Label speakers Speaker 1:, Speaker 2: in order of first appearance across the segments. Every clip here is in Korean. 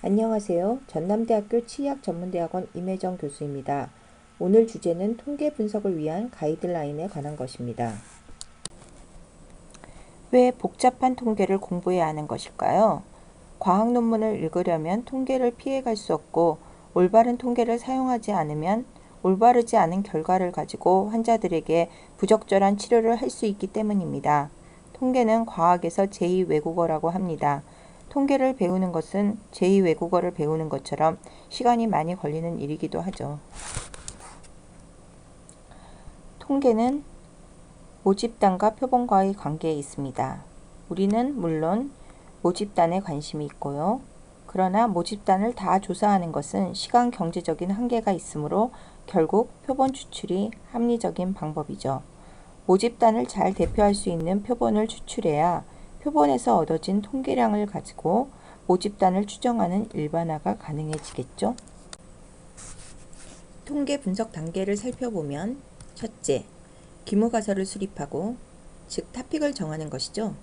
Speaker 1: 안녕하세요. 전남대학교 치의학전문대학원 임혜정 교수입니다. 오늘 주제는 통계 분석을 위한 가이드라인에 관한 것입니다. 왜 복잡한 통계를 공부해야 하는 것일까요? 과학 논문을 읽으려면 통계를 피해갈 수 없고 올바른 통계를 사용하지 않으면 올바르지 않은 결과를 가지고 환자들에게 부적절한 치료를 할 수 있기 때문입니다. 통계는 과학에서 제2외국어라고 합니다. 통계를 배우는 것은 제2외국어를 배우는 것처럼 시간이 많이 걸리는 일이기도 하죠. 통계는 모집단과 표본과의 관계에 있습니다. 우리는 물론 모집단에 관심이 있고요. 그러나 모집단을 다 조사하는 것은 시간 경제적인 한계가 있으므로 결국 표본 추출이 합리적인 방법이죠. 모집단을 잘 대표할 수 있는 표본을 추출해야 표본에서 얻어진 통계량을 가지고 모집단을 추정하는 일반화가 가능해지겠죠. 통계 분석 단계를 살펴보면 첫째, 기무가설을 수립하고 즉 타픽을 정하는 것이죠.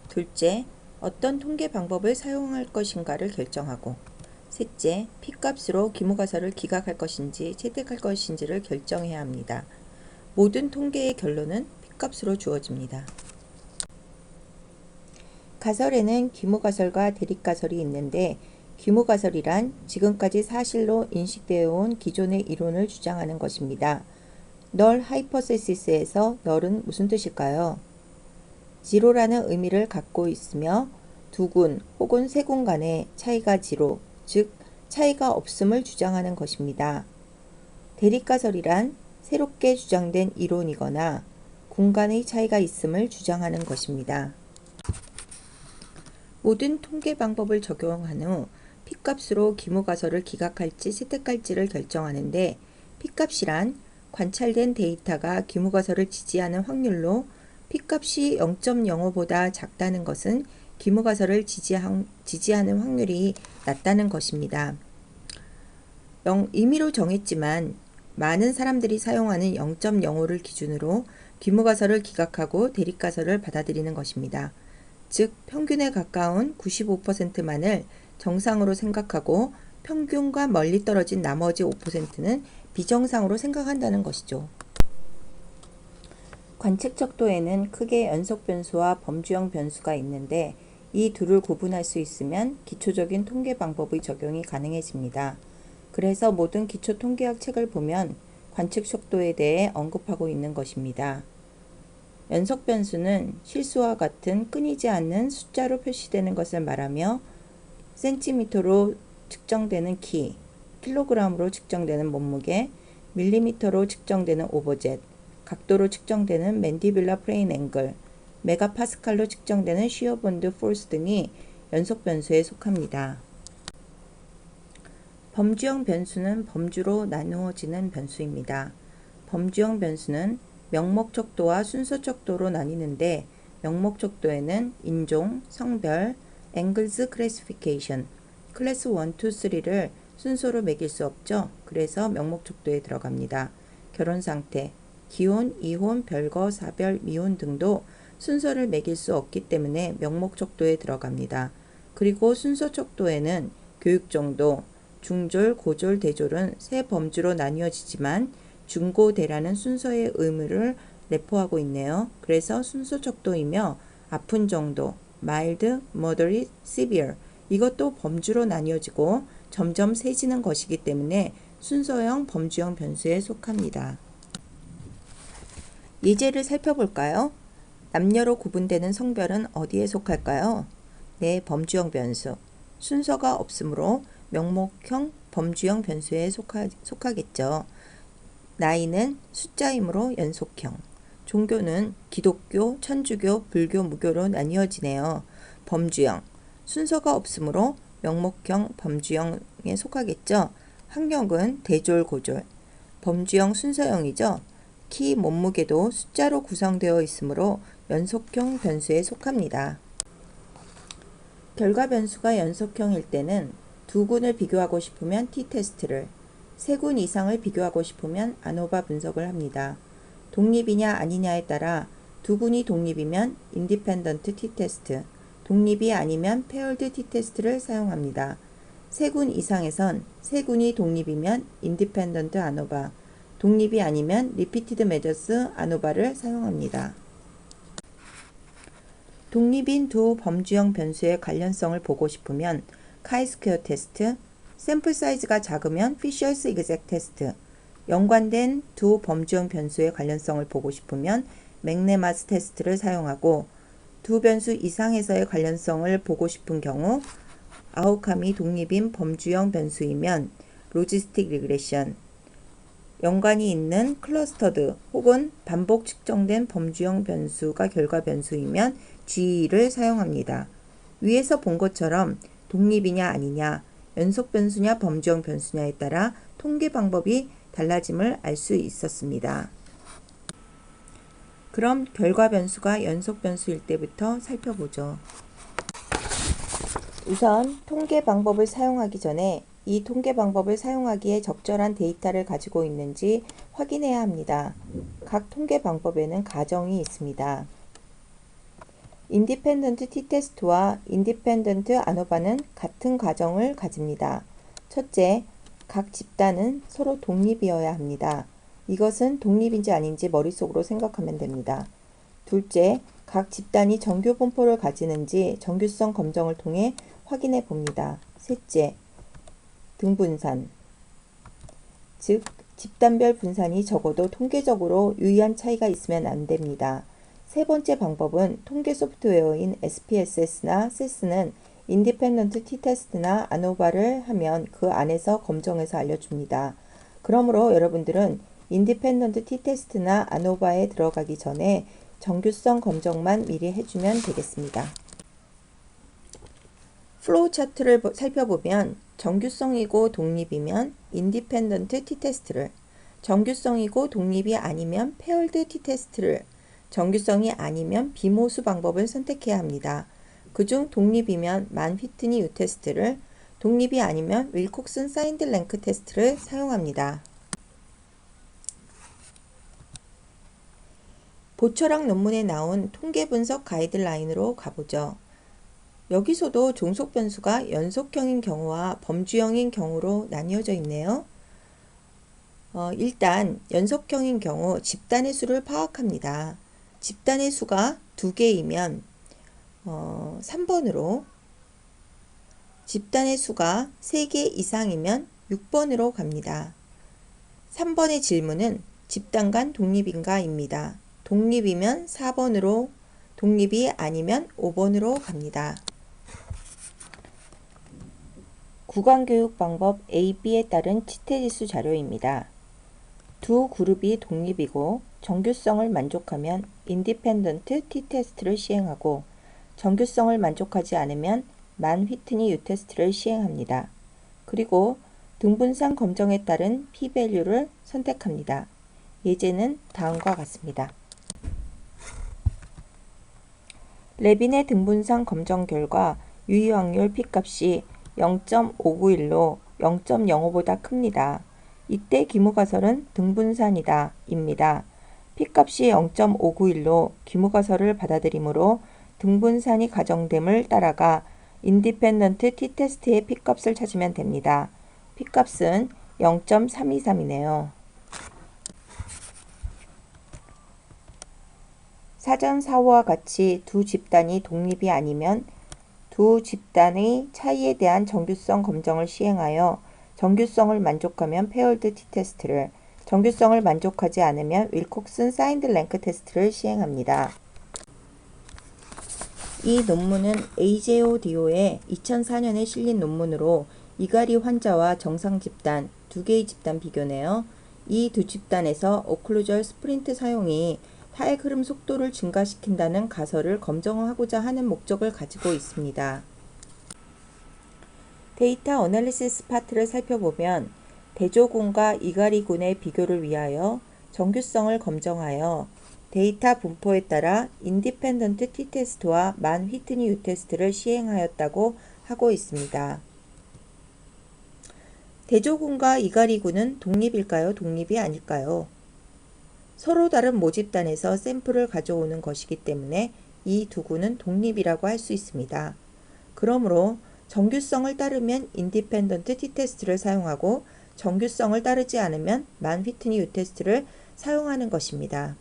Speaker 1: 둘째, 어떤 통계 방법을 사용할 것인가를 결정하고 셋째, P값으로 기무가설을 기각할 것인지 채택할 것인지를 결정해야 합니다. 모든 통계의 결론은 P값으로 주어집니다. 가설에는 기무가설과 대립가설이 있는데 기무가설이란 지금까지 사실로 인식되어 온 기존의 이론을 주장하는 것입니다. 널 하이퍼세시스에서 널은 무슨 뜻일까요? 지로라는 의미를 갖고 있으며 두 군 혹은 세 군 간의 차이가 지로, 즉 차이가 없음을 주장하는 것입니다. 대립가설이란 새롭게 주장된 이론이거나 군 간의 차이가 있음을 주장하는 것입니다. 모든 통계 방법을 적용한 후 P값으로 기무가설을 기각할지 채택할지를 결정하는데 P값이란 관찰된 데이터가 기무가설을 지지하는 확률로 P값이 0.05보다 작다는 것은 기무가설을 지지하는 확률이 낮다는 것입니다. 임의로 정했지만 많은 사람들이 사용하는 0.05를 기준으로 기무가설을 기각하고 대립가설을 받아들이는 것입니다. 즉 평균에 가까운 95%만을 정상으로 생각하고 평균과 멀리 떨어진 나머지 5%는 비정상으로 생각한다는 것이죠. 관측 척도에는 크게 연속 변수와 범주형 변수가 있는데 이 둘을 구분할 수 있으면 기초적인 통계 방법의 적용이 가능해집니다. 그래서 모든 기초 통계학 책을 보면 관측 척도에 대해 언급하고 있는 것입니다. 연속 변수는 실수와 같은 끊이지 않는 숫자로 표시되는 것을 말하며 센티미터로 측정되는 키, 킬로그램으로 측정되는 몸무게, 밀리미터로 측정되는 오버젯, 각도로 측정되는 맨디뷸라 프레인 앵글, 메가파스칼로 측정되는 시어 본드 포스 등이 연속 변수에 속합니다. 범주형 변수는 범주로 나누어지는 변수입니다. 범주형 변수는 명목 척도와 순서 척도로 나뉘는데 명목 척도에는 인종, 성별, 앵글스 클래시피케이션, 클래스 1, 2, 3를 순서로 매길 수 없죠. 그래서 명목 척도에 들어갑니다. 결혼 상태, 기혼, 이혼, 별거, 사별, 미혼 등도 순서를 매길 수 없기 때문에 명목 척도에 들어갑니다. 그리고 순서 척도에는 교육 정도, 중졸, 고졸, 대졸은 세 범주로 나뉘어지지만 중고대라는 순서의 의무를 내포하고 있네요. 그래서 순서 척도이며 아픈 정도, mild, moderate, severe 이것도 범주로 나뉘어지고 점점 세지는 것이기 때문에 순서형 범주형 변수에 속합니다. 예제를 살펴볼까요? 남녀로 구분되는 성별은 어디에 속할까요? 네, 범주형 변수. 순서가 없으므로 명목형 범주형 변수에 속하겠죠. 나이는 숫자이므로 연속형. 종교는 기독교, 천주교, 불교, 무교로 나뉘어지네요. 범주형. 순서가 없으므로 명목형 범주형에 속하겠죠. 학력은 대졸, 고졸. 범주형 순서형이죠. 키, 몸무게도 숫자로 구성되어 있으므로 연속형 변수에 속합니다. 결과 변수가 연속형일 때는 두 군을 비교하고 싶으면 t-테스트를, 세 군 이상을 비교하고 싶으면 아노바 분석을 합니다. 독립이냐 아니냐에 따라 두 군이 독립이면 인디펜던트 t-테스트, 독립이 아니면 페어드 t-테스트를 사용합니다. 3군 이상에선 3군이 독립이면 인디펜던트 아노바, 독립이 아니면 리피티드 메저스 아노바를 사용합니다. 독립인 두 범주형 변수의 관련성을 보고 싶으면 카이스퀘어 테스트, 샘플 사이즈가 작으면 피셔스 이그젝 테스트, 연관된 두 범주형 변수의 관련성을 보고 싶으면 맥네마스 테스트를 사용하고, 두 변수 이상에서의 관련성을 보고 싶은 경우 아웃컴이 독립인 범주형 변수이면 로지스틱 리그레션, 연관이 있는 클러스터드 혹은 반복 측정된 범주형 변수가 결과 변수이면 GE를 사용합니다. 위에서 본 것처럼 독립이냐 아니냐, 연속 변수냐 범주형 변수냐에 따라 통계 방법이 달라짐을 알 수 있었습니다. 그럼 결과 변수가 연속 변수일 때부터 살펴보죠. 우선 통계 방법을 사용하기 전에 이 통계 방법을 사용하기에 적절한 데이터를 가지고 있는지 확인해야 합니다. 각 통계 방법에는 가정이 있습니다. 인디펜던트 t-테스트와 인디펜던트 아노바는 같은 가정을 가집니다. 첫째, 각 집단은 서로 독립이어야 합니다. 이것은 독립인지 아닌지 머릿속으로 생각하면 됩니다. 둘째, 각 집단이 정규 분포를 가지는지 정규성 검정을 통해 확인해 봅니다. 셋째, 등분산, 즉 집단별 분산이 적어도 통계적으로 유의한 차이가 있으면 안 됩니다. 세 번째 방법은 통계 소프트웨어인 SPSS나 SES는 인디펜던트 t-테스트나 아노바를 하면 그 안에서 검정해서 알려줍니다. 그러므로 여러분들은 인디펜던트 t-테스트나 아노바에 들어가기 전에 정규성 검정만 미리 해주면 되겠습니다. 플로우 차트를 살펴보면 정규성이고 독립이면 인디펜던트 t-테스트를, 정규성이고 독립이 아니면 페어드 t-테스트를, 정규성이 아니면 비모수 방법을 선택해야 합니다. 그중 독립이면 만휘트니 유테스트를, 독립이 아니면 윌콕슨 사인드 랭크 테스트를 사용합니다. 보철학 논문에 나온 통계 분석 가이드라인으로 가보죠. 여기서도 종속 변수가 연속형인 경우와 범주형인 경우로 나뉘어져 있네요. 일단 연속형인 경우 집단의 수를 파악합니다. 집단의 수가 2개이면 3번으로, 집단의 수가 3개 이상이면 6번으로 갑니다. 3번의 질문은 집단 간 독립인가 입니다. 독립이면 4번으로, 독립이 아니면 5번으로 갑니다. 구강교육 방법 A-B에 따른 치태지수 자료입니다. 두 그룹이 독립이고 정규성을 만족하면 인디펜던트 t-테스트를 시행하고, 정규성을 만족하지 않으면 만휘트니 유테스트를 시행합니다. 그리고 등분산 검정에 따른 p-밸류를 선택합니다. 예제는 다음과 같습니다. 레빈의 등분산 검정 결과 유의 확률 p값이 0.591로 0.05보다 큽니다. 이때 기무가설은 등분산이다 입니다. p값이 0.591로 기무가설을 받아들이므로 등분산이 가정됨을 따라가 인디펜던트 t-테스트의 p값을 찾으면 됩니다. p값은 0.323이네요. 사전 사호와 같이 두 집단이 독립이 아니면 두 집단의 차이에 대한 정규성 검정을 시행하여 정규성을 만족하면 페어드 t-테스트를, 정규성을 만족하지 않으면 윌콕슨 사인드 랭크 테스트를 시행합니다. 이 논문은 AJODO에 2004년에 실린 논문으로 이가리 환자와 정상 집단, 두 개의 집단 비교네요. 이 두 집단에서 오클루절 스프린트 사용이 타액 흐름 속도를 증가시킨다는 가설을 검증하고자 하는 목적을 가지고 있습니다. 데이터 어널리시스 파트를 살펴보면 대조군과 이가리군의 비교를 위하여 정규성을 검증하여 데이터 분포에 따라 인디펜던트 t-테스트와 만휘트니 유테스트를 시행하였다고 하고 있습니다. 대조군과 이가리군은 독립일까요? 독립이 아닐까요? 서로 다른 모집단에서 샘플을 가져오는 것이기 때문에 이 두 군은 독립이라고 할 수 있습니다. 그러므로 정규성을 따르면 인디펜던트 t-테스트를 사용하고 정규성을 따르지 않으면 만-휘트니 u-테스트를 사용하는 것입니다.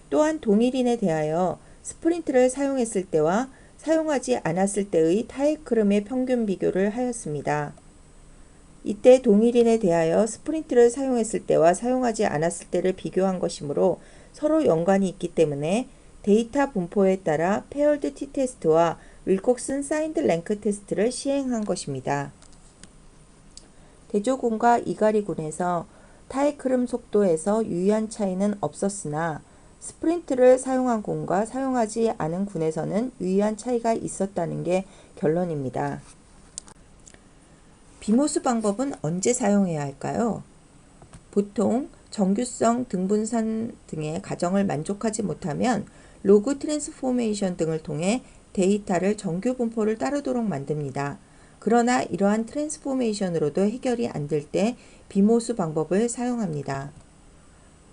Speaker 1: 또한 동일인에 대하여 스프린트를 사용했을 때와 사용하지 않았을 때의 타이크름의 평균 비교를 하였습니다. 이때 동일인에 대하여 스프린트를 사용했을 때와 사용하지 않았을 때를 비교한 것이므로 서로 연관이 있기 때문에 데이터 분포에 따라 페어드 t-테스트와 윌콕슨 사인드 랭크 테스트를 시행한 것입니다. 대조군과 이가리군에서 타이크름 속도에서 유의한 차이는 없었으나 스프린트를 사용한 군과 사용하지 않은 군에서는 유의한 차이가 있었다는 게 결론입니다. 비모수 방법은 언제 사용해야 할까요? 보통 정규성, 등분산 등의 가정을 만족하지 못하면 로그 트랜스포메이션 등을 통해 데이터를 정규 분포를 따르도록 만듭니다. 그러나 이러한 트랜스포메이션으로도 해결이 안 될 때 비모수 방법을 사용합니다.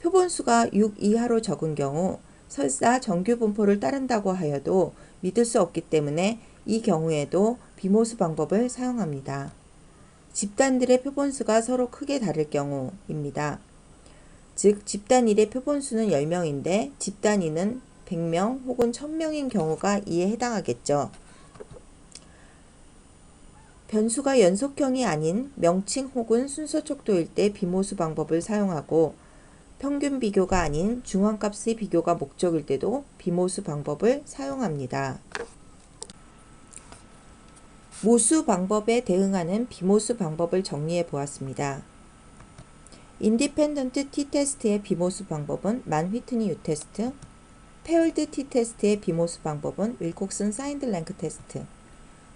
Speaker 1: 표본수가 6 이하로 적은 경우 설사 정규 분포를 따른다고 하여도 믿을 수 없기 때문에 이 경우에도 비모수 방법을 사용합니다. 집단들의 표본수가 서로 크게 다를 경우입니다. 즉 집단 1의 표본수는 10명인데 집단 2는 100명 혹은 1000명인 경우가 이에 해당하겠죠. 변수가 연속형이 아닌 명칭 혹은 순서 척도일 때 비모수 방법을 사용하고 평균 비교가 아닌 중앙값의 비교가 목적일 때도 비모수 방법을 사용합니다. 모수 방법에 대응하는 비모수 방법을 정리해 보았습니다. 인디펜던트 t-테스트의 비모수 방법은 만-휘트니 u-테스트, 페어드 t-테스트의 비모수 방법은 윌콕슨 사인드 랭크 테스트,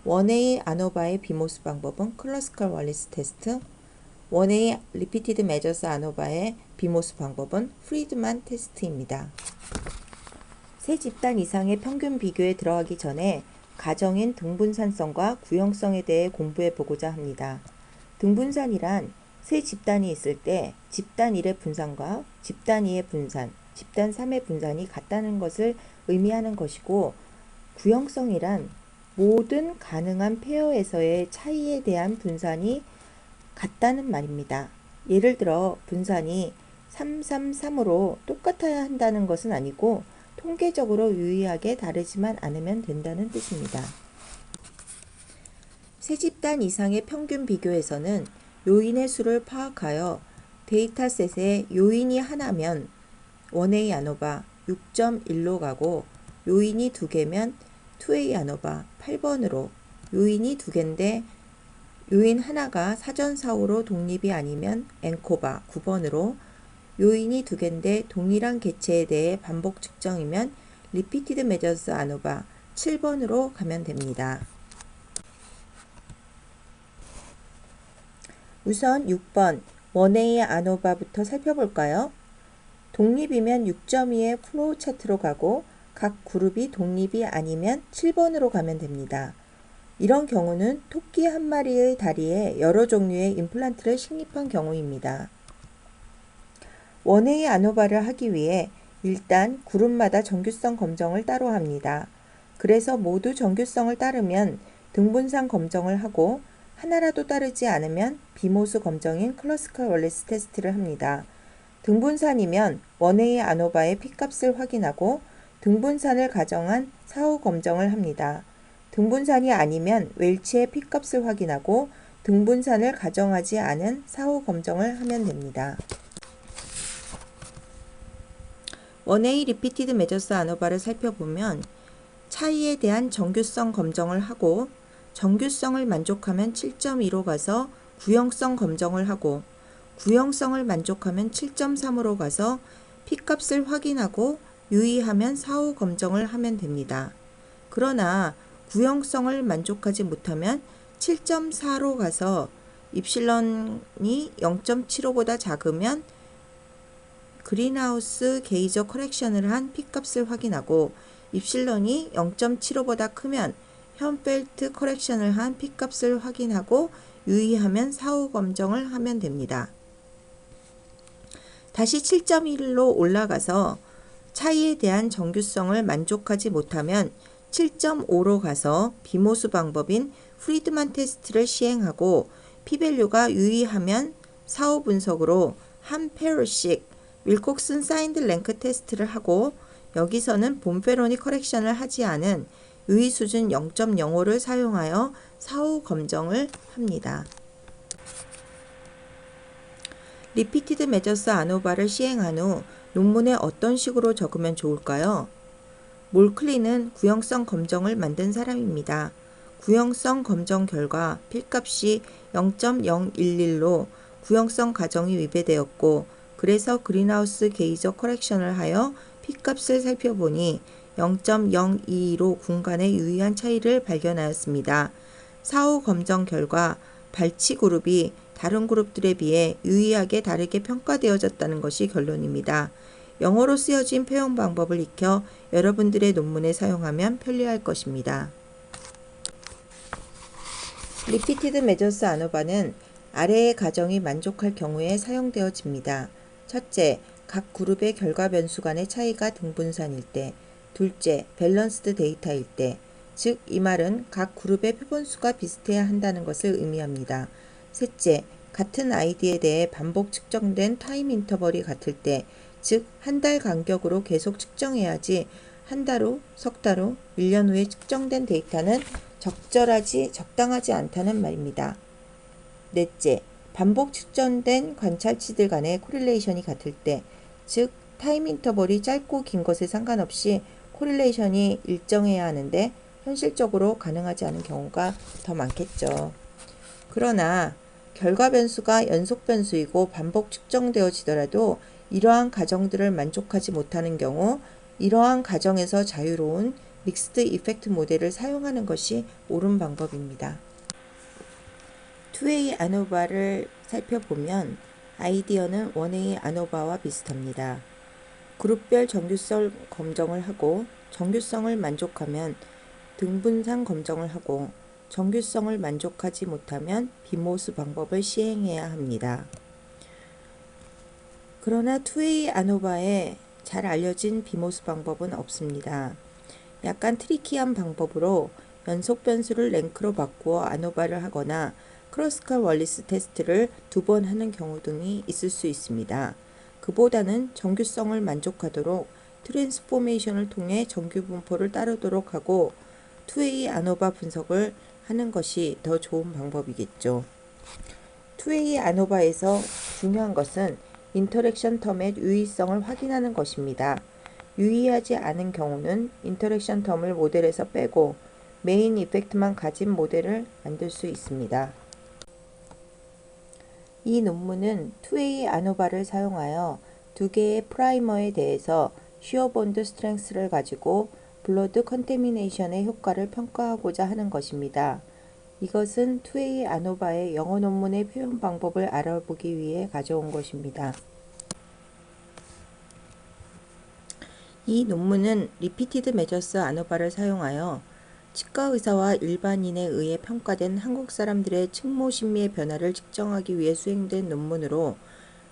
Speaker 1: 원웨이 아노바의 비모수 방법은 클래시컬 월리스 테스트, 원웨이 리피티드 메저스 아노바의 비모수 방법은 프리드만 테스트입니다. 세 집단 이상의 평균 비교에 들어가기 전에 가정인 등분산성과 구형성에 대해 공부해 보고자 합니다. 등분산이란 세 집단이 있을 때 집단 1의 분산과 집단 2의 분산, 집단 3의 분산이 같다는 것을 의미하는 것이고, 구형성이란 모든 가능한 페어에서의 차이에 대한 분산이 같다는 말입니다. 예를 들어 분산이 333으로 똑같아야 한다는 것은 아니고 통계적으로 유의하게 다르지만 않으면 된다는 뜻입니다. 세 집단 이상의 평균 비교에서는 요인의 수를 파악하여 데이터셋에 요인이 하나면 원웨이 아노바 6.1로 가고 요인이 2개면 투웨이 아노바 8번으로, 요인이 2개인데 요인 하나가 사전사고로 독립이 아니면 엔코바 9번으로, 요인이 2개인데 동일한 개체에 대해 반복 측정이면 리피티드 메저스 아노바 7번으로 가면 됩니다. 우선 6번 원웨이 아노바부터 살펴볼까요? 독립이면 6.2의 플로우 차트로 가고 각 그룹이 독립이 아니면 7번으로 가면 됩니다. 이런 경우는 토끼 한 마리의 다리에 여러 종류의 임플란트를 식립한 경우입니다. 원웨이 아노바를 하기 위해 일단 그룹마다 정규성 검정을 따로 합니다. 그래서 모두 정규성을 따르면 등분산 검정을 하고 하나라도 따르지 않으면 비모수 검정인 클래시컬 월리스 테스트를 합니다. 등분산이면 원웨이 아노바의 P값을 확인하고 등분산을 가정한 사후 검정을 합니다. 등분산이 아니면 웰치의 P값을 확인하고 등분산을 가정하지 않은 사후 검정을 하면 됩니다. 원웨이 리피티드 메저스 아노바를 살펴보면 차이에 대한 정규성 검정을 하고 정규성을 만족하면 7.2로 가서 구형성 검정을 하고 구형성을 만족하면 7.3으로 가서 P값을 확인하고 유의하면 사후 검정을 하면 됩니다. 그러나 구형성을 만족하지 못하면 7.4로 가서 입실런이 0.75보다 작으면 그린하우스 게이저 커렉션을 한 P값을 확인하고 입실런이 0.75보다 크면 현펠트 커렉션을 한 P값을 확인하고 유의하면 사후 검정을 하면 됩니다. 다시 7.1로 올라가서 차이에 대한 정규성을 만족하지 못하면 7.5로 가서 비모수 방법인 프리드만 테스트를 시행하고 p-밸류가 유의하면 사후 분석으로 한 페어씩 윌콕슨 사인드 랭크 테스트를 하고 여기서는 본페로니 커렉션을 하지 않은 유의 수준 0.05를 사용하여 사후 검정을 합니다. 리피티드 메저스 아노바를 시행한 후 논문에 어떤 식으로 적으면 좋을까요? 몰클리는 구형성 검정을 만든 사람입니다. 구형성 검정 결과 필값이 0.011로 구형성 가정이 위배되었고 그래서 그린하우스 게이저 커렉션을 하여 P값을 살펴보니 0.022로 군간의 유의한 차이를 발견하였습니다. 사후 검정 결과 발치 그룹이 다른 그룹들에 비해 유의하게 다르게 평가되어졌다는 것이 결론입니다. 영어로 쓰여진 표현 방법을 익혀 여러분들의 논문에 사용하면 편리할 것입니다. 리피티드 메저스 아노바는 아래의 가정이 만족할 경우에 사용되어집니다. 첫째, 각 그룹의 결과 변수 간의 차이가 등분산일 때. 둘째, 밸런스드 데이터일 때. 즉, 이 말은 각 그룹의 표본수가 비슷해야 한다는 것을 의미합니다. 셋째, 같은 아이디에 대해 반복 측정된 타임 인터벌이 같을 때, 즉 한 달 간격으로 계속 측정해야지 한 달 후, 석 달 후, 1년 후에 측정된 데이터는 적당하지 않다는 말입니다. 넷째, 반복 측정된 관찰치들 간의 코릴레이션이 같을 때, 즉 타임 인터벌이 짧고 긴 것에 상관없이 코릴레이션이 일정해야 하는데 현실적으로 가능하지 않은 경우가 더 많겠죠. 그러나 결과 변수가 연속 변수이고 반복 측정되어지더라도 이러한 가정들을 만족하지 못하는 경우 이러한 가정에서 자유로운 믹스드 이펙트 모델을 사용하는 것이 옳은 방법입니다. 투웨이 아노바를 살펴보면 아이디어는 원웨이 아노바와 비슷합니다. 그룹별 정규성 검정을 하고 정규성을 만족하면 등분산 검정을 하고 정규성을 만족하지 못하면 비모스 방법을 시행해야 합니다. 그러나 투웨이 아노바에 잘 알려진 비모스 방법은 없습니다. 약간 트리키한 방법으로 연속 변수를 랭크로 바꾸어 아노바를 하거나 크로스칼 월리스 테스트를 2번 하는 경우 등이 있을 수 있습니다. 그보다는 정규성을 만족하도록 트랜스포메이션을 통해 정규 분포를 따르도록 하고 투웨이 아노바 분석을 하는 것이 더 좋은 방법이겠죠. 투웨이 아노바에서 중요한 것은 인터랙션 텀의 유의성을 확인하는 것입니다. 유의하지 않은 경우는 인터랙션 텀을 모델에서 빼고 메인 이펙트만 가진 모델을 만들 수 있습니다. 이 논문은 투웨이 아노바를 사용하여 두 개의 프라이머에 대해서 쉬어 본드 스트렝스를 가지고 블러드 컨테미네이션의 효과를 평가하고자 하는 것입니다. 이것은 투웨이 아노바의 영어 논문의 표현 방법을 알아보기 위해 가져온 것입니다. 이 논문은 리피티드 메저스 아노바를 사용하여 치과 의사와 일반인에 의해 평가된 한국 사람들의 측모 심미의 변화를 측정하기 위해 수행된 논문으로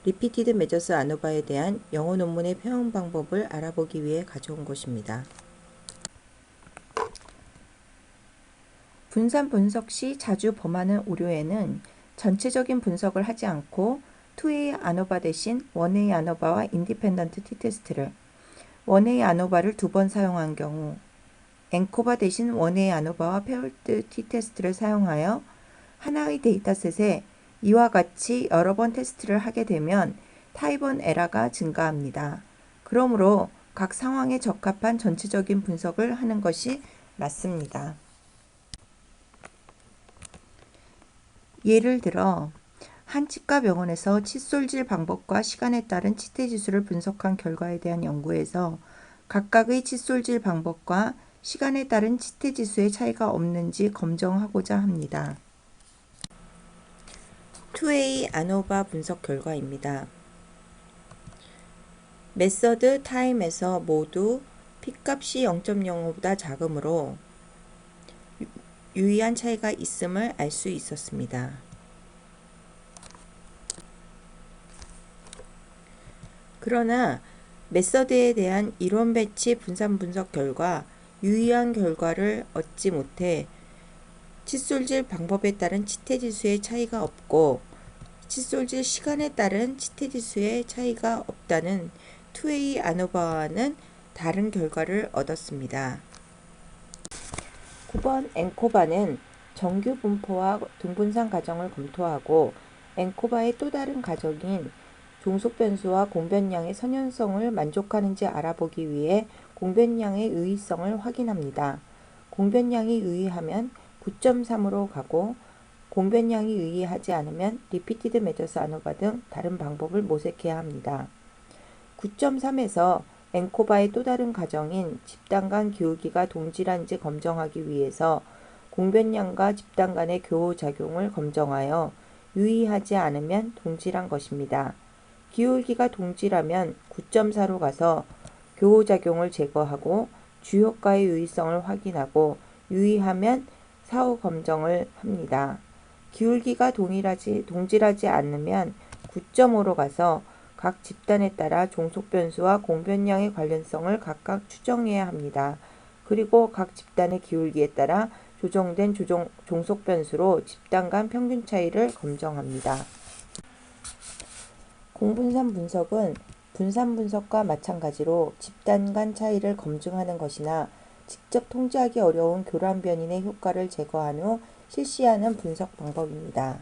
Speaker 1: 리피티드 메저스 아노바에 대한 영어 논문의 표현 방법을 알아보기 위해 가져온 것입니다. 분산 분석 시 자주 범하는 오류에는 전체적인 분석을 하지 않고 투웨이 아노바 대신 원웨이 아노바와 인디펜던트 t-테스트를, 원웨이 아노바를 2번 사용한 경우, 앵코바 대신 원웨이 아노바와 페어드 t-테스트를 사용하여 하나의 데이터셋에 이와 같이 여러 번 테스트를 하게 되면 타입1 에러가 증가합니다. 그러므로 각 상황에 적합한 전체적인 분석을 하는 것이 맞습니다. 예를 들어 한 치과 병원에서 칫솔질 방법과 시간에 따른 치태 지수를 분석한 결과에 대한 연구에서 각각의 칫솔질 방법과 시간에 따른 치태 지수의 차이가 없는지 검증하고자 합니다. 투웨이 아노바 분석 결과입니다. 메서드 타임에서 모두 P값이 0.05보다 작으므로 유의한 차이가 있음을 알 수 있었습니다. 그러나 메서드에 대한 이론 배치 분산 분석 결과 유의한 결과를 얻지 못해 칫솔질 방법에 따른 치태지수의 차이가 없고 칫솔질 시간에 따른 치태지수의 차이가 없다는 투웨이 아노바와는 다른 결과를 얻었습니다. 9번 앵코바는 정규 분포와 등분산 가정을 검토하고 앵코바의 또 다른 가정인 종속 변수와 공변량의 선현성을 만족하는지 알아보기 위해 공변량의 유의성을 확인합니다. 공변량이 유의하면 9.3으로 가고 공변량이 유의하지 않으면 리피티드 메저스 아노바 등 다른 방법을 모색해야 합니다. 9.3에서 앵코바의 또 다른 가정인 집단 간 기울기가 동질한지 검정하기 위해서 공변량과 집단 간의 교호작용을 검정하여 유의하지 않으면 동질한 것입니다. 기울기가 동질하면 9.4로 가서 교호작용을 제거하고 주효과의 유의성을 확인하고 유의하면 사후 검정을 합니다. 기울기가 동질하지 않으면 9.5로 가서 각 집단에 따라 종속변수와 공변량의 관련성을 각각 추정해야 합니다. 그리고 각 집단의 기울기에 따라 조정된 종속변수로 집단 간 평균 차이를 검정합니다. 공분산 분석은 분산 분석과 마찬가지로 집단 간 차이를 검증하는 것이나 직접 통제하기 어려운 교란 변인의 효과를 제거한 후 실시하는 분석 방법입니다.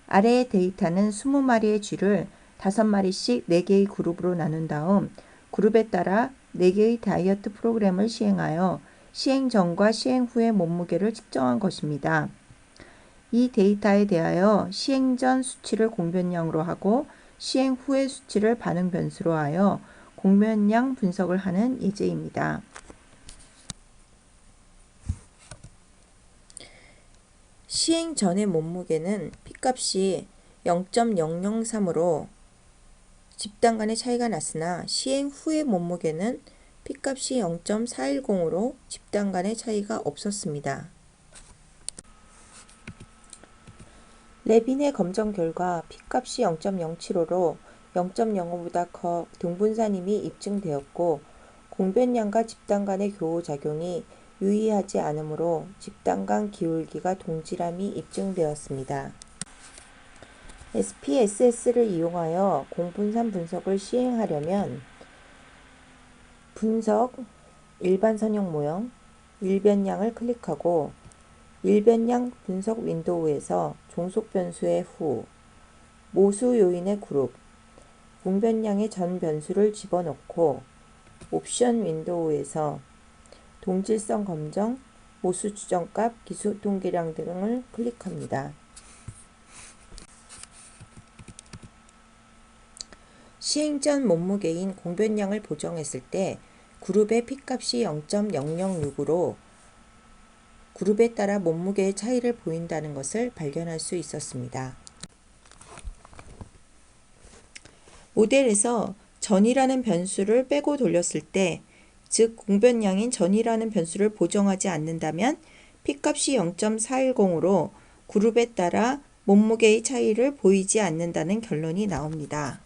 Speaker 1: 아래의 데이터는 20마리의 쥐를 5마리씩 4개의 그룹으로 나눈 다음 그룹에 따라 4개의 다이어트 프로그램을 시행하여 시행 전과 시행 후의 몸무게를 측정한 것입니다. 이 데이터에 대하여 시행 전 수치를 공변량으로 하고 시행 후의 수치를 반응 변수로 하여 공변량 분석을 하는 예제입니다. 시행 전의 몸무게는 P값이 0.003으로 집단 간의 차이가 났으나 시행 후의 몸무게는 P값이 0.410으로 집단 간의 차이가 없었습니다. 레빈의 검정 결과 P값이 0.075로 0.05보다 커 등분산임이 입증되었고 공변량과 집단 간의 교호작용이 유의하지 않으므로 집단 간 기울기가 동질함이 입증되었습니다. SPSS를 이용하여 공분산 분석을 시행하려면 분석, 일반 선형 모형, 일변량을 클릭하고 일변량 분석 윈도우에서 종속변수의 후, 모수 요인의 그룹, 공변량의 전 변수를 집어넣고 옵션 윈도우에서 동질성 검정, 모수 추정값, 기수 통계량 등을 클릭합니다. 시행 전 몸무게인 공변량을 보정했을 때 그룹의 P값이 0.006으로 그룹에 따라 몸무게의 차이를 보인다는 것을 발견할 수 있었습니다. 모델에서 전이라는 변수를 빼고 돌렸을 때, 즉 공변량인 전이라는 변수를 보정하지 않는다면 P값이 0.410으로 그룹에 따라 몸무게의 차이를 보이지 않는다는 결론이 나옵니다.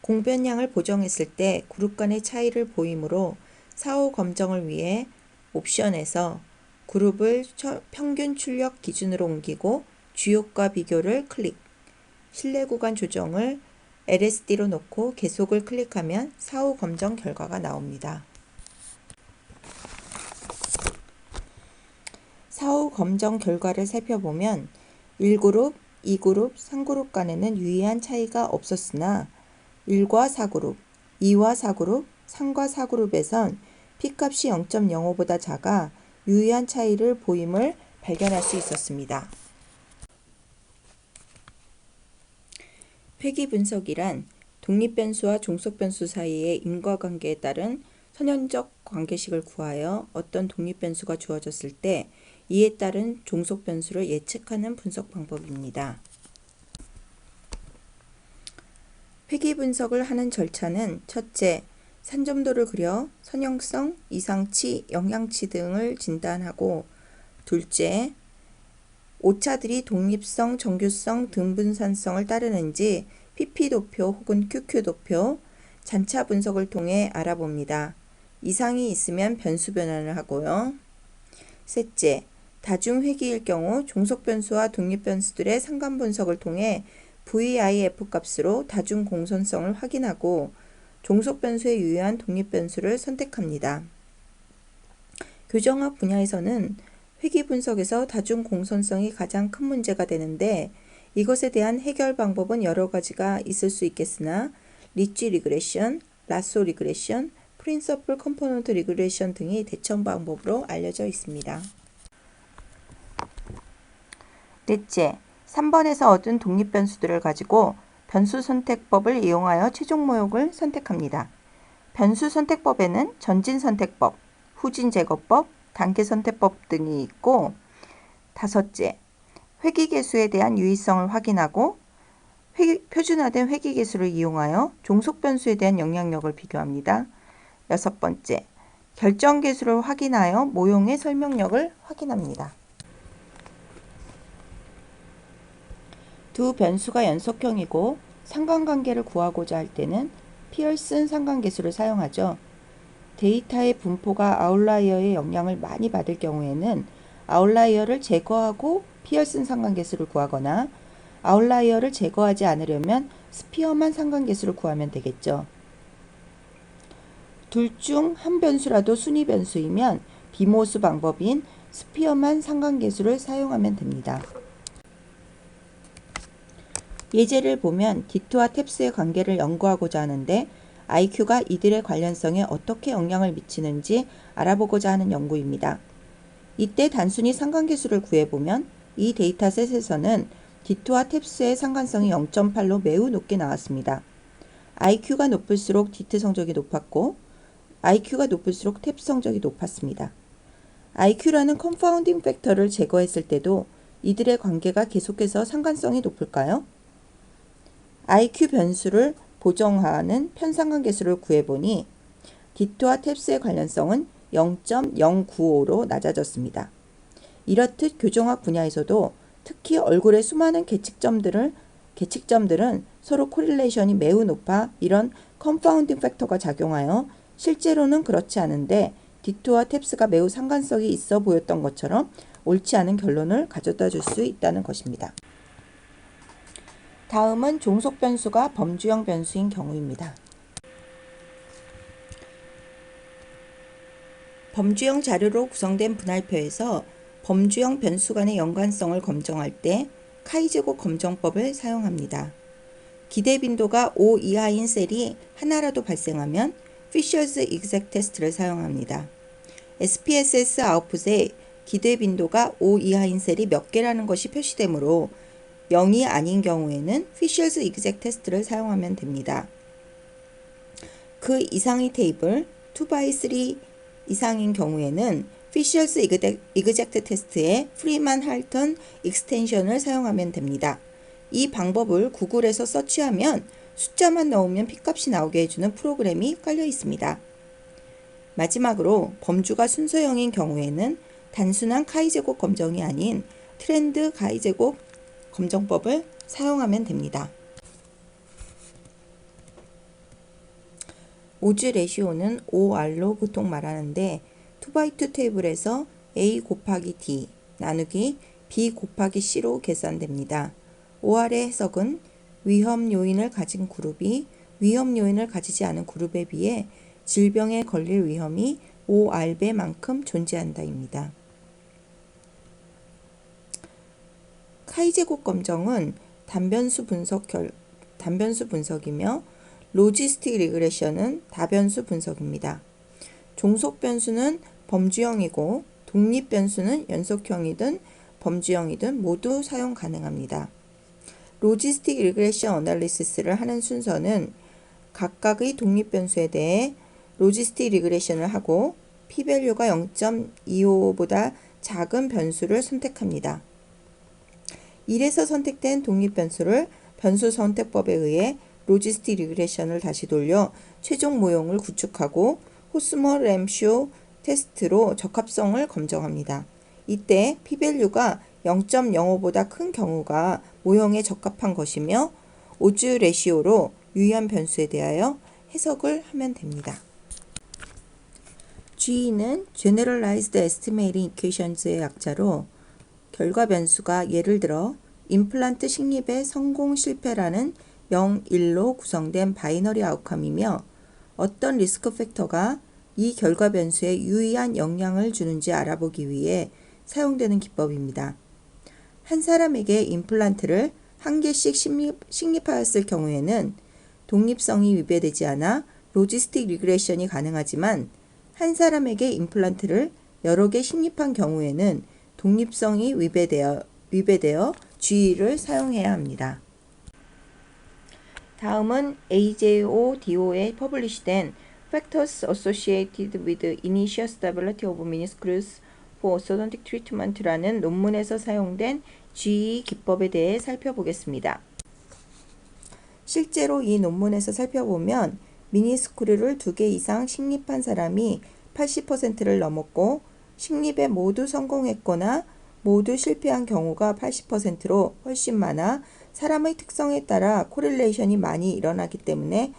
Speaker 1: 공변량을 보정했을 때 그룹 간의 차이를 보이므로 사후 검정을 위해 옵션에서 그룹을 평균 출력 기준으로 옮기고 주요과 비교를 클릭, 신뢰 구간 조정을 LSD로 놓고 계속을 클릭하면 사후 검정 결과가 나옵니다. 사후 검정 결과를 살펴보면 1그룹, 2그룹, 3그룹 간에는 유의한 차이가 없었으나 1과 4그룹, 2와 4그룹, 3과 4그룹에선 P값이 0.05보다 작아 유의한 차이를 보임을 발견할 수 있었습니다. 회귀 분석이란 독립변수와 종속변수 사이의 인과관계에 따른 선형적 관계식을 구하여 어떤 독립변수가 주어졌을 때 이에 따른 종속변수를 예측하는 분석 방법입니다. 회귀 분석을 하는 절차는 첫째, 산점도를 그려 선형성, 이상치, 영향치 등을 진단하고 둘째, 오차들이 독립성, 정규성, 등분산성을 따르는지 PP도표 혹은 QQ도표, 잔차 분석을 통해 알아봅니다. 이상이 있으면 변수 변환을 하고요. 셋째, 다중회귀일 경우 종속변수와 독립변수들의 상관 분석을 통해 VIF 값으로 다중 공선성을 확인하고 종속변수에 유효한 독립변수를 선택합니다. 교정학 분야에서는 회귀 분석에서 다중 공선성이 가장 큰 문제가 되는데 이것에 대한 해결 방법은 여러 가지가 있을 수 있겠으나 리치 리그레션, 라쏘 리그레션, 프린서플 컴포넌트 리그레션 등이 대처 방법으로 알려져 있습니다. 넷째, 3번에서 얻은 독립변수들을 가지고 변수 선택법을 이용하여 최종 모형을 선택합니다. 변수 선택법에는 전진 선택법, 후진 제거법, 단계 선택법 등이 있고, 다섯째, 회귀계수에 대한 유의성을 확인하고 표준화된 회귀계수를 이용하여 종속변수에 대한 영향력을 비교합니다. 여섯 번째, 결정계수를 확인하여 모형의 설명력을 확인합니다. 두 변수가 연속형이고 상관관계를 구하고자 할 때는 피어슨 상관계수를 사용하죠. 데이터의 분포가 아웃라이어의 영향을 많이 받을 경우에는 아웃라이어를 제거하고 피어슨 상관계수를 구하거나 아웃라이어를 제거하지 않으려면 스피어만 상관계수를 구하면 되겠죠. 둘 중 한 변수라도 순위 변수이면 비모수 방법인 스피어만 상관계수를 사용하면 됩니다. 예제를 보면 디트와 탭스의 관계를 연구하고자 하는데 IQ가 이들의 관련성에 어떻게 영향을 미치는지 알아보고자 하는 연구입니다. 이때 단순히 상관계수를 구해보면 이 데이터셋에서는 디트와 탭스의 상관성이 0.8로 매우 높게 나왔습니다. IQ가 높을수록 디트 성적이 높았고 IQ가 높을수록 탭 성적이 높았습니다. IQ라는 컨파운딩 팩터를 제거했을 때도 이들의 관계가 계속해서 상관성이 높을까요? IQ 변수를 보정하는 편상관계수를 구해보니 디트와 탭스의 관련성은 0.095로 낮아졌습니다. 이렇듯 교정학 분야에서도 특히 얼굴의 수많은 계측점들은 서로 코릴레이션이 매우 높아 이런 컨파운딩 팩터가 작용하여 실제로는 그렇지 않은데 디트와 탭스가 매우 상관성이 있어 보였던 것처럼 옳지 않은 결론을 가져다 줄 수 있다는 것입니다. 다음은 종속 변수가 범주형 변수인 경우입니다. 범주형 자료로 구성된 분할표에서 범주형 변수 간의 연관성을 검정할 때 카이제곱 검정법을 사용합니다. 기대 빈도가 5 이하인 셀이 하나라도 발생하면 피셔스 이그젝트 테스트를 사용합니다. SPSS 아웃풋에 기대 빈도가 5 이하인 셀이 몇 개라는 것이 표시되므로 0이 아닌 경우에는 피셔스 이그젝트 테스트를 사용하면 됩니다. 그 이상의 테이블 2x3 이상인 경우에는 피셔스 이그젝트 테스트에 프리만 할턴 익스텐션을 사용하면 됩니다. 이 방법을 구글에서 서치하면 숫자만 넣으면 P값이 나오게 해주는 프로그램이 깔려 있습니다. 마지막으로 범주가 순서형인 경우에는 단순한 카이제곱 검정이 아닌 트렌드 카이제곱 검정법을 사용하면 됩니다. 오즈 레시오는 OR로 보통 말하는데 2x2 테이블에서 A 곱하기 D 나누기 B 곱하기 C로 계산됩니다. OR의 해석은 위험 요인을 가진 그룹이 위험 요인을 가지지 않은 그룹에 비해 질병에 걸릴 위험이 5R배만큼 존재한다입니다. 카이제곱 검정은 단변수 분석이며 로지스틱 리그레션은 다변수 분석입니다. 종속 변수는 범주형이고 독립 변수는 연속형이든 범주형이든 모두 사용 가능합니다. 로지스틱 리그레션 어널리시스를 하는 순서는 각각의 독립 변수에 대해 로지스틱 리그레션을 하고 p-밸류가 0.25보다 작은 변수를 선택합니다. 이래서 선택된 독립 변수를 변수 선택법에 의해 로지스틱 리그레션을 다시 돌려 최종 모형을 구축하고 호스머-램쇼 테스트로 적합성을 검정합니다. 이때 p-밸류가 0.05보다 큰 경우가 모형에 적합한 것이며 오즈 레시오로 유의한 변수에 대하여 해석을 하면 됩니다. GE는 Generalized Estimating Equations의 약자로 결과 변수가 예를 들어 임플란트 식립의 성공 실패라는 0, 1로 구성된 바이너리 아웃컴이며 어떤 리스크 팩터가 이 결과 변수에 유의한 영향을 주는지 알아보기 위해 사용되는 기법입니다. 한 사람에게 임플란트를 한 개씩 식립하였을 경우에는 독립성이 위배되지 않아 로지스틱 리그레션이 가능하지만 한 사람에게 임플란트를 여러 개 식립한 경우에는 독립성이 위배되어 GE를 사용해야 합니다. 다음은 AJO-DO에 퍼블리시된 Factors Associated with Initial Stability of Meniscus for Orthodontic Treatment라는 논문에서 사용된 GE 기법에 대해 살펴보겠습니다. 실제로 이 논문에서 살펴보면 미니스크류를 2개 이상 식립한 사람이 80%를 넘었고 식립에 모두 성공했거나 모두 실패한 경우가 80%로 훨씬 많아 사람의 특성에 따라 코릴레이션이 많이 일어나기 때문에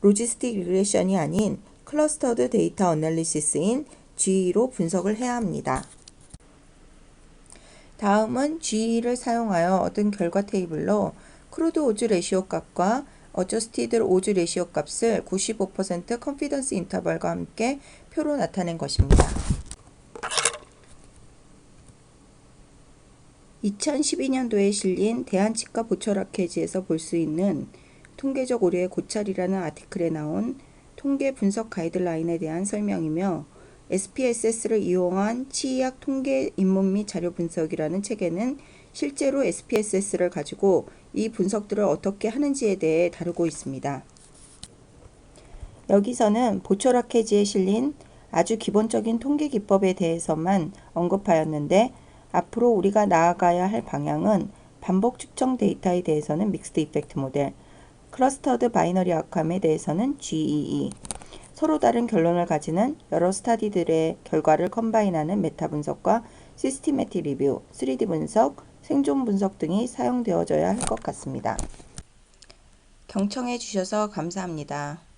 Speaker 1: 로지스틱 리그레션이 아닌 클러스터드 데이터 어널리시스인 GE로 분석을 해야 합니다. 다음은 GE를 사용하여 얻은 결과 테이블로 크루드 오즈 레시오 값과 어저스티드 오즈 레시오 값을 95% 컨피던스 인터벌과 함께 표로 나타낸 것입니다. 2012년도에 실린 대한치과 보철학회지에서 볼 수 있는 통계적 오류의 고찰이라는 아티클에 나온 통계 분석 가이드라인에 대한 설명이며 SPSS를 이용한 치의학 통계 입문 및 자료 분석이라는 책에는 실제로 SPSS를 가지고 이 분석들을 어떻게 하는지에 대해 다루고 있습니다. 여기서는 보철학회지에 실린 아주 기본적인 통계 기법에 대해서만 언급하였는데 앞으로 우리가 나아가야 할 방향은 반복 측정 데이터에 대해서는 믹스드 이펙트 모델, 클러스터드 바이너리 아웃컴에 대해서는 GEE, 서로 다른 결론을 가지는 여러 스터디들의 결과를 컴바인하는 메타 분석과 시스티매틱 리뷰, 3D 분석, 생존 분석 등이 사용되어져야 할 것 같습니다. 경청해 주셔서 감사합니다.